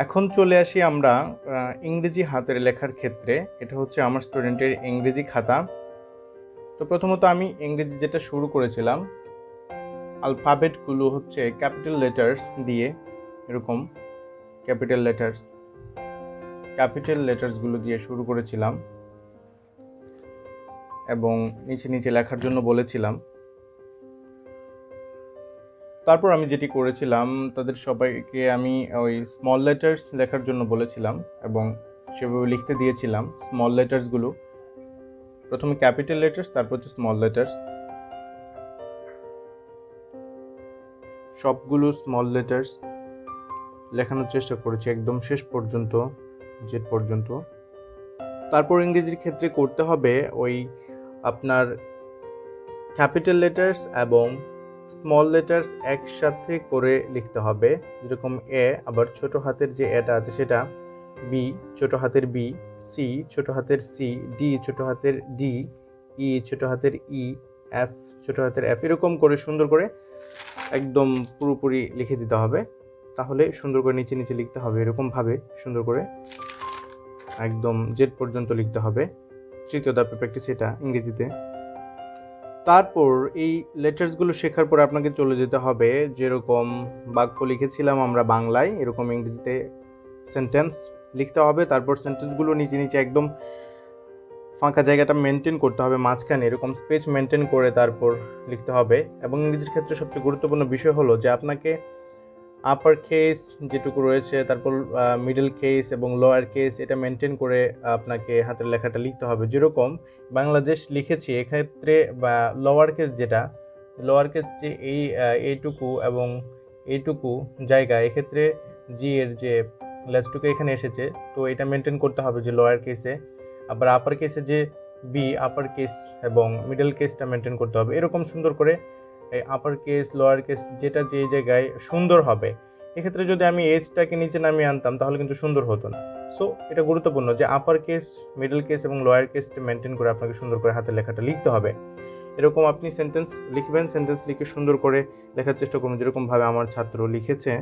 এখন চলে আসি আমরা ইংরেজি হাতের লেখার ক্ষেত্রে। এটা হচ্ছে আমার স্টুডেন্টের ইংরেজি খাতা। তো প্রথমত আমি ইংরেজি যেটা শুরু করেছিলাম, আলফাবেটগুলো হচ্ছে ক্যাপিটাল লেটার্স দিয়ে, এরকম ক্যাপিটাল লেটার্সগুলো দিয়ে শুরু করেছিলাম এবং নিচে নিচে লেখার জন্য বলেছিলাম। তারপর আমি যেটি করেছিলাম, তাদের সবাইকে আমি ওই স্মল লেটার্স লেখার জন্য বলেছিলাম এবং সেভাবে লিখতে দিয়েছিলাম। স্মল লেটার্সগুলো প্রথমে ক্যাপিটাল লেটার্স, তারপর হচ্ছে স্মল লেটার্স, সবগুলো স্মল লেটার্স লেখানোর চেষ্টা করেছি একদম শেষ পর্যন্ত, জেড পর্যন্ত। তারপর ইংরেজির ক্ষেত্রে করতে হবে ওই আপনার ক্যাপিটাল লেটার্স এবং স্মল লেটার্স একসাথে করে লিখতে হবে। যেরকম এ, আবার ছোট হাতের যে এটা আছে সেটা, বি ছোট হাতের বি, সি ছোট হাতের সি, ডি ছোট হাতের ডি, ই ছোট হাতের ই, এফ ছোট হাতের এফ, এরকম করে সুন্দর করে একদম পুরোপুরি লিখে দিতে হবে। তাহলে সুন্দর করে নিচে নিচে লিখতে হবে, এরকমভাবে সুন্দর করে একদম জেড পর্যন্ত লিখতে হবে। তৃতীয় ধাপের প্র্যাকটিস এটা ইংরেজিতে। তারপর এই লেটার্সগুলো শেখার পর আপনাকে চলে যেতে হবে, যেরকম বাক্য লিখেছিলাম আমরা বাংলায়, এরকম ইংরেজিতে সেন্টেন্স লিখতে হবে। তারপর সেন্টেন্সগুলো নিচে নিচে একদম ফাঁকা জায়গাটা মেনটেন করতে হবে, মাঝখানে এরকম স্পেস মেনটেন করে তারপর লিখতে হবে। এবং ইংরেজির ক্ষেত্রে সবচেয়ে গুরুত্বপূর্ণ বিষয় হলো যে আপনাকে আপার কেস যেটুকু রয়েছে, তারপর মিডল কেস এবং লোয়ার কেস, এটা মেনটেন করে আপনাকে হাতের লেখাটা লিখতে হবে। যেরকম বাংলাদেশ লিখেছি, এক্ষেত্রে বা লোয়ার কেস যে এইটুকু এবং এইটুকু জায়গা, এক্ষেত্রে জি এর যে লেজটুকু এখানে এসেছে, তো এটা মেনটেন করতে হবে যে লোয়ার কেসে। আবার আপার কেসে যে বি, আপার কেস এবং মিডল কেসটা মেনটেন করতে হবে। এরকম সুন্দর করে আপার কেস লোয়ার কেস যেটা যে জায়গায় সুন্দর হবে। এক্ষেত্রে যদি আমি এজটাকে নিচে নামিয়ে আনতাম তাহলে কিন্তু সুন্দর হতো না। সো এটা গুরুত্বপূর্ণ যে আপার কেস, মিডল কেস এবং লোয়ার কেসটা মেনটেন করে আপনাকে সুন্দর করে হাতের লেখাটা লিখতে হবে। এরকম আপনি সেন্টেন্স লিখবেন, সেন্টেন্স লিখে সুন্দর করে লেখার চেষ্টা করুন, যেরকমভাবে আমার ছাত্র লিখেছে।